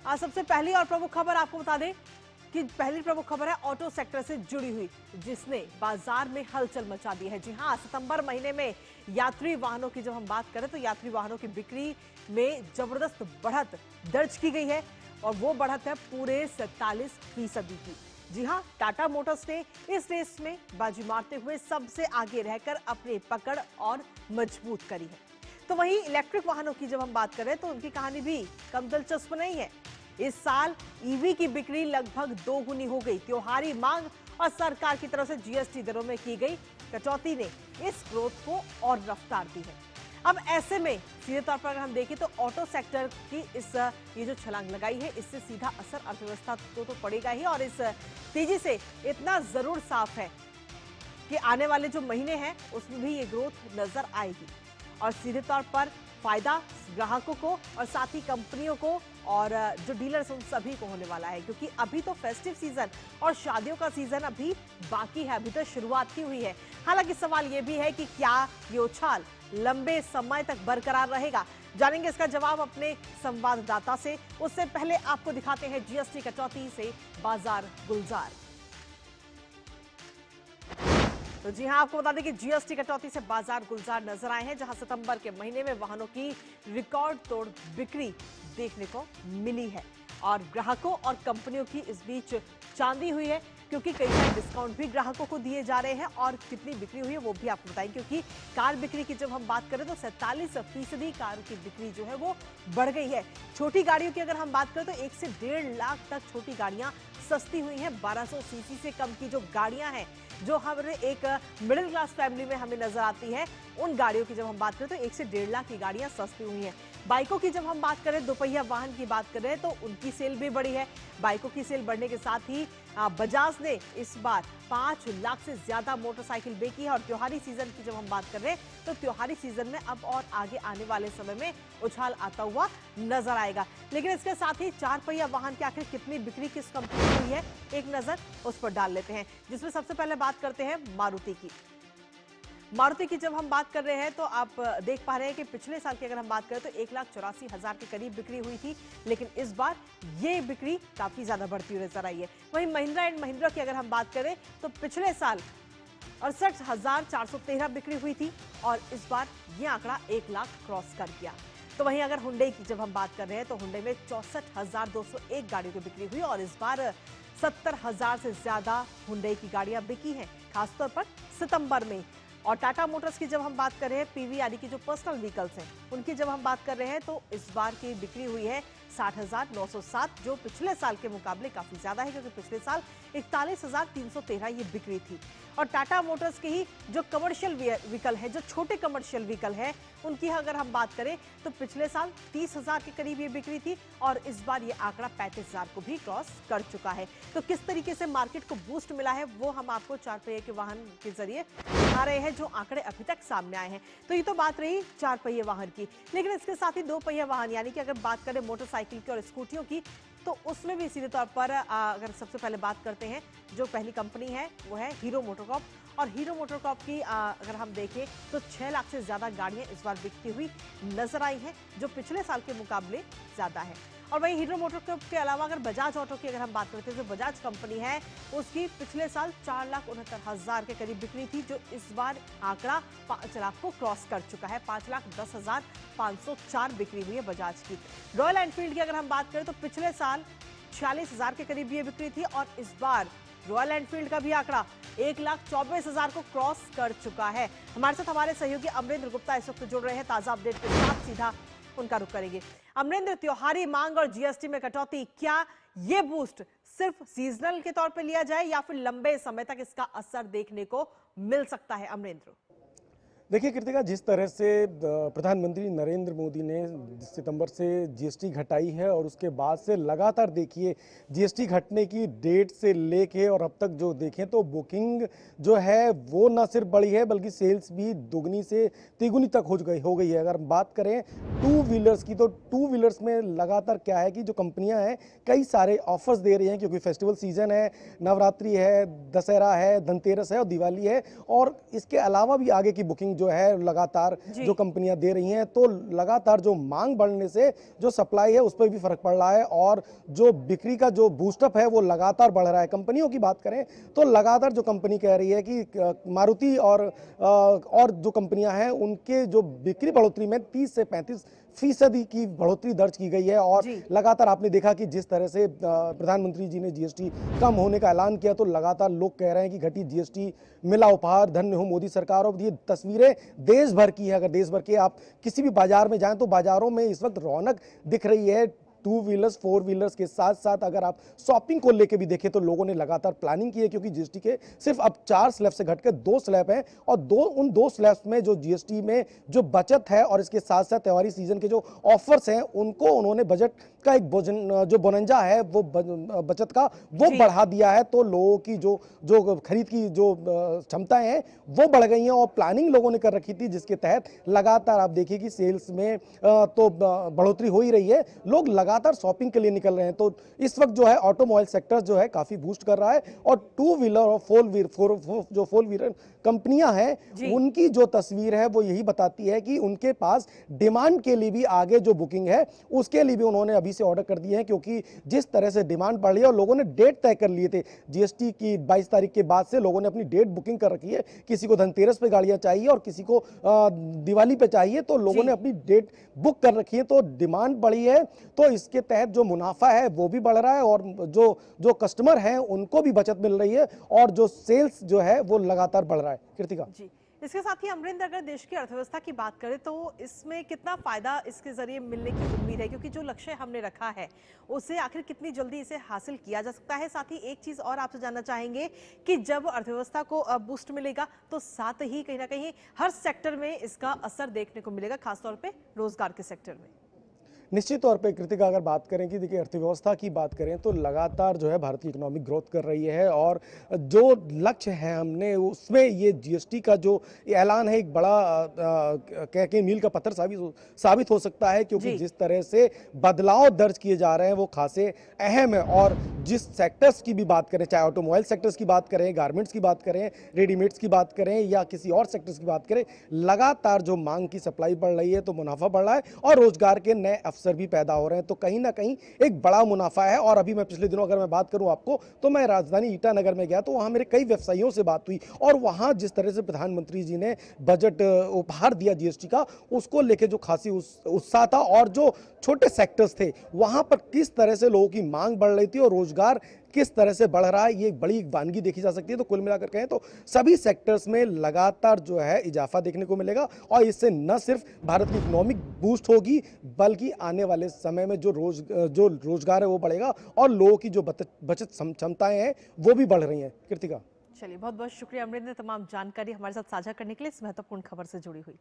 आज सबसे पहली और प्रमुख खबर आपको बता दें कि पहली प्रमुख खबर है ऑटो सेक्टर से जुड़ी हुई, जिसने बाजार में हलचल मचा दी है। जी हां, सितंबर महीने में यात्री वाहनों की जब हम बात करें तो यात्री वाहनों की बिक्री में जबरदस्त बढ़त दर्ज की गई है और वो बढ़त है पूरे 47% की। जी हां, टाटा मोटर्स ने इस रेस में बाजी मारते हुए सबसे आगे रहकर अपनी पकड़ और मजबूत करी है। तो वहीं इलेक्ट्रिक वाहनों की जब हम बात करें तो उनकी कहानी भी कम दिलचस्प नहीं है। इस साल ईवी की बिक्री लगभग दोगुनी हो गई। त्योहारी मांग और सरकार की तरफ से जीएसटी दरों में की गई कटौती ने इस ग्रोथ को और रफ्तार दी है। अब ऐसे में सीधे तौर पर अगर हम देखें तो ऑटो सेक्टर की ये जो छलांग लगाई है, इससे सीधा असर अर्थव्यवस्था को तो पड़ेगा ही, और इस तेजी से इतना जरूर साफ है कि आने वाले जो महीने हैं उसमें भी ये ग्रोथ नजर आएगी और सीधे तौर पर फायदा ग्राहकों को और साथ ही कंपनियों को और जो डीलर्स उन सभी को होने वाला है, क्योंकि अभी तो फेस्टिव सीजन और शादियों का सीजन अभी बाकी है, अभी तो शुरुआत ही हुई है। हालांकि सवाल ये भी है कि क्या ये उछाल लंबे समय तक बरकरार रहेगा। जानेंगे इसका जवाब अपने संवाददाता से। उससे पहले आपको दिखाते हैं जीएसटी कटौती से बाजार गुलजार। तो जी हां, आपको बता दें कि जीएसटी कटौती से बाजार गुलजार नजर आए हैं, जहां सितंबर के महीने में वाहनों की रिकॉर्ड तोड़ बिक्री देखने को मिली है और ग्राहकों और कंपनियों की इस बीच चांदी हुई है, क्योंकि कई सारे डिस्काउंट भी ग्राहकों को दिए जा रहे हैं। और कितनी बिक्री हुई है वो भी आपको बताएं, क्योंकि कार बिक्री की जब हम बात करें तो 47% कार की बिक्री जो है वो बढ़ गई है। छोटी गाड़ियों की अगर हम बात करें तो 1 से 1.5 लाख तक छोटी गाड़ियां सस्ती हुई हैं। 1200 सीसी से कम की जो गाड़ियां हैं, जो हमारे एक मिडिल क्लास फैमिली में हमें नजर आती है, उन गाड़ियों की जब हम बात करें तो 1 से 1.5 लाख की गाड़ियां सस्ती हुई हैं। बाइकों की जब हम बात करें, दोपहिया वाहन की बात कर रहे हैं, तो उनकी सेल भी बढ़ी है। बाइकों की सेल बढ़ने के साथ ही बजाज ने इस बार 5 लाख से ज्यादा मोटरसाइकिल बेची है। और त्योहारी सीजन की जब हम बात कर रहे हैं तो त्योहारी सीजन में अब और आगे आने वाले समय में उछाल आता हुआ नजर आएगा। लेकिन इसके साथ ही 4 पहिया वाहन की आखिर कितनी बिक्री किस कंपनी की हुई है, एक नजर उस पर डाल लेते हैं, जिसमें सबसे पहले बात करते हैं मारुति की। मारुति की जब हम बात कर रहे हैं तो आप देख पा रहे हैं कि पिछले साल की अगर हम बात करें तो 1,84,000 के करीब बिक्री हुई थी, लेकिन इस बार ये बिक्री काफी ज्यादा बढ़ती हुई नजर आई है। वहीं महिंद्रा एंड महिंद्रा की अगर हम बात करें तो पिछले साल 68,413 बिक्री हुई थी और इस बार ये आंकड़ा 1 लाख क्रॉस कर गया। तो वहीं अगर हुंडई की जब हम बात कर रहे हैं तो हुंडई में 64,201 गाड़ियों की बिक्री हुई और इस बार 70,000 से ज्यादा हुंडई की गाड़ियां बिकी हैं, खासतौर पर सितंबर में। और टाटा मोटर्स की जब हम बात कर रहे हैं, पीवी यानी कि जो पर्सनल व्हीकल्स हैं, उनकी जब हम बात कर रहे हैं तो इस बार की बिक्री हुई है 60,907, जो पिछले साल के मुकाबले काफी ज्यादा है, क्योंकि पिछले साल 41,313 ये बिक्री थी। और टाटा मोटर्स की ही जो कमर्शियल व्हीकल है, जो छोटे कमर्शियल व्हीकल है, उनकी अगर हम बात करें तो पिछले साल 30,000 के करीब ये बिक्री थी और इस बार ये आंकड़ा 35,000 को भी क्रॉस कर चुका है। तो किस तरीके से मार्केट को बूस्ट मिला है वो हम आपको 4 पहिए के वाहन के जरिए दिखा रहे हैं, जो आंकड़े अभी तक सामने आए हैं। तो ये तो बात रही 4 पहिए वाहन की, लेकिन इसके साथ ही 2 पहिया वाहन यानी कि अगर बात करें मोटरसाइकिल की और स्कूटियों की, तो उसमें भी सीधे तौर पर अगर सबसे पहले बात करते हैं, जो पहली कंपनी है वो है हीरो मोटोकॉर्प। और हीरो मोटोकॉर्प की अगर हम देखें तो 6 लाख से ज्यादा गाड़ियां इस बार बिकती हुई नजर आई हैं, जो पिछले साल के मुकाबले ज्यादा है। और वहीं हीरो मोटोकॉर्प के अलावा अगर बजाज ऑटो की अगर हम बात करते हैं, जो बजाज कंपनी है उसकी पिछले साल 4,69,000 के करीब बिक्री थी, जो इस बार आंकड़ा 5 लाख को क्रॉस कर चुका है। 5,10,504 बिक्री हुई है बजाज की। रॉयल एनफील्ड की अगर हम बात करें तो पिछले साल 46,000 के करीब ये बिक्री थी और इस बार रॉयल एनफील्ड का भी आंकड़ा 1,24,000 को क्रॉस कर चुका है। हमारे साथ हमारे सहयोगी अमरेंद्र गुप्ता इस वक्त जुड़ रहे हैं ताजा अपडेट के साथ, सीधा उनका रुख करेंगे। अमरेंद्र, त्योहारी मांग और जीएसटी में कटौती, क्या ये बूस्ट सिर्फ सीजनल के तौर पे लिया जाए या फिर लंबे समय तक इसका असर देखने को मिल सकता है? अमरेंद्र, देखिए कृतिका, जिस तरह से प्रधानमंत्री नरेंद्र मोदी ने सितंबर से जीएसटी घटाई है और उसके बाद से लगातार देखिए जीएसटी घटने की डेट से लेके और अब तक जो देखें तो बुकिंग जो है वो न सिर्फ बढ़ी है बल्कि सेल्स भी दोगुनी से तिगुनी तक हो गई है। अगर बात करें टू व्हीलर्स की तो टू व्हीलर्स में लगातार क्या है कि जो कंपनियां हैं कई सारे ऑफर्स दे रही हैं, क्योंकि फेस्टिवल सीजन है, नवरात्रि है, दशहरा है, धनतेरस है और दिवाली है, और इसके अलावा भी आगे की बुकिंग जो है लगातार जी। जो कंपनियां दे रही हैं, तो लगातार जो मांग बढ़ने से जो सप्लाई है उस पर भी फर्क पड़ रहा है और जो बिक्री का जो बूस्टअप है वो लगातार बढ़ रहा है। कंपनियों की बात करें तो लगातार जो कंपनी कह रही है कि मारुति और जो कंपनियां हैं उनके जो बिक्री बढ़ोतरी में 30 से 35% की बढ़ोतरी दर्ज की गई है। और जी। लगातार आपने देखा कि जिस तरह से प्रधानमंत्री जी ने जीएसटी कम होने का ऐलान किया, तो लगातार लोग कह रहे हैं कि घटी जीएसटी मिला उपहार, धन्य हो मोदी सरकार। और ये तस्वीरें देश भर की है। अगर देश भर के आप किसी भी बाजार में जाएं तो बाजारों में इस वक्त रौनक दिख रही है। टू व्हीलर्स, फोर व्हीलर्स के साथ साथ अगर आप शॉपिंग को लेके भी देखें तो लोगों ने लगातार प्लानिंग की है, क्योंकि जीएसटी के सिर्फ अब 4 स्लैब से घटकर 2 स्लैब हैं और उन 2 स्लैब्स में जो जीएसटी में जो बचत है और इसके साथ साथ त्योहारी सीजन के जो ऑफर्स हैं उनको उन्होंने बजट का एक जो बोनंजा है वो बचत का वो बढ़ा दिया है। तो लोगों की जो खरीद की जो क्षमताएं हैं वो बढ़ गई हैं और प्लानिंग लोगों ने कर रखी थी, जिसके तहत लगातार आप देखिए कि सेल्स में तो बढ़ोतरी हो ही रही है। लोग लगातार शॉपिंग के लिए निकल रहे हैं। तो इस वक्त जो है ऑटोमोबाइल सेक्टर जो है काफी बूस्ट कर रहा है और टू व्हीलर और फोर व्हीलर कंपनियां हैं उनकी जो तस्वीर है वो यही बताती है कि उनके पास डिमांड के लिए भी आगे जो बुकिंग है उसके लिए भी उन्होंने अभी से ऑर्डर कर दिए हैं, क्योंकि जिस तरह से डिमांड बढ़ रही है और लोगों ने डेट तय कर लिए थे। जीएसटी की 22 तारीख के बाद से लोगों ने अपनी डेट बुकिंग कर रखी है। किसी को धनतेरस पे गाड़ियां चाहिए और किसी को दिवाली पे चाहिए, तो लोगों ने अपनी डेट बुक कर रखी है। तो डिमांड बढ़ी है तो इसके तहत जो मुनाफा है वो भी बढ़ रहा है और जो कस्टमर हैं उनको भी बचत मिल रही है और जो सेल्स जो है वो लगातार बढ़ रहा है। कृतिका जी, इसके साथ ही अमरिंदर, अगर देश की अर्थव्यवस्था की बात करें तो इसमें कितना फायदा इसके जरिए मिलने की उम्मीद है, क्योंकि जो लक्ष्य हमने रखा है उसे आखिर कितनी जल्दी इसे हासिल किया जा सकता है। साथ ही एक चीज और आपसे जानना चाहेंगे कि जब अर्थव्यवस्था को बूस्ट मिलेगा तो साथ ही कहीं ना कहीं हर सेक्टर में इसका असर देखने को मिलेगा, खासतौर पे रोजगार के सेक्टर में। निश्चित तौर पे कृतिका अगर बात करें कि देखिए अर्थव्यवस्था की बात करें तो लगातार जो है भारत की इकोनॉमिक ग्रोथ कर रही है और जो लक्ष्य है हमने उसमें ये जीएसटी का जो ऐलान है एक बड़ा कह के मील का पत्थर साबित हो सकता है, क्योंकि जिस तरह से बदलाव दर्ज किए जा रहे हैं वो खासे अहम है। और जिस सेक्टर्स की भी बात करें, चाहे ऑटोमोबाइल सेक्टर्स की बात करें, गारमेंट्स की बात करें, रेडीमेड्स की बात करें या किसी और सेक्टर्स की बात करें, लगातार जो मांग की सप्लाई बढ़ रही है तो मुनाफा बढ़ रहा है और रोजगार के नए अवसर भी पैदा हो रहे हैं। तो कहीं ना कहीं एक बड़ा मुनाफा है। और अभी मैं पिछले दिनों अगर मैं बात करूं आपको तो मैं राजधानी ईटानगर में गया तो वहां मेरे कई व्यवसायियों से बात हुई और वहां जिस तरह से प्रधानमंत्री जी ने बजट उपहार दिया जीएसटी का, उसको लेके जो खासी उत्साह था और जो छोटे सेक्टर्स थे वहां पर किस तरह से लोगों की मांग बढ़ रही थी और रोजगार किस तरह से बढ़ रहा है, ये एक बड़ी वानगी देखी जा सकती है। तो कुल मिलाकर कहें तो सभी सेक्टर्स में लगातार जो है इजाफा देखने को मिलेगा और इससे न सिर्फ भारत की इकोनॉमिक बूस्ट होगी बल्कि आने वाले समय में जो रोजगार है वो बढ़ेगा और लोगों की जो बचत क्षमताएं हैं वो भी बढ़ रही हैं। कृतिका, चलिए, बहुत बहुत शुक्रिया अमरिंदर, तमाम जानकारी हमारे साथ साझा करने के लिए, इस महत्वपूर्ण खबर से जुड़ी हुई।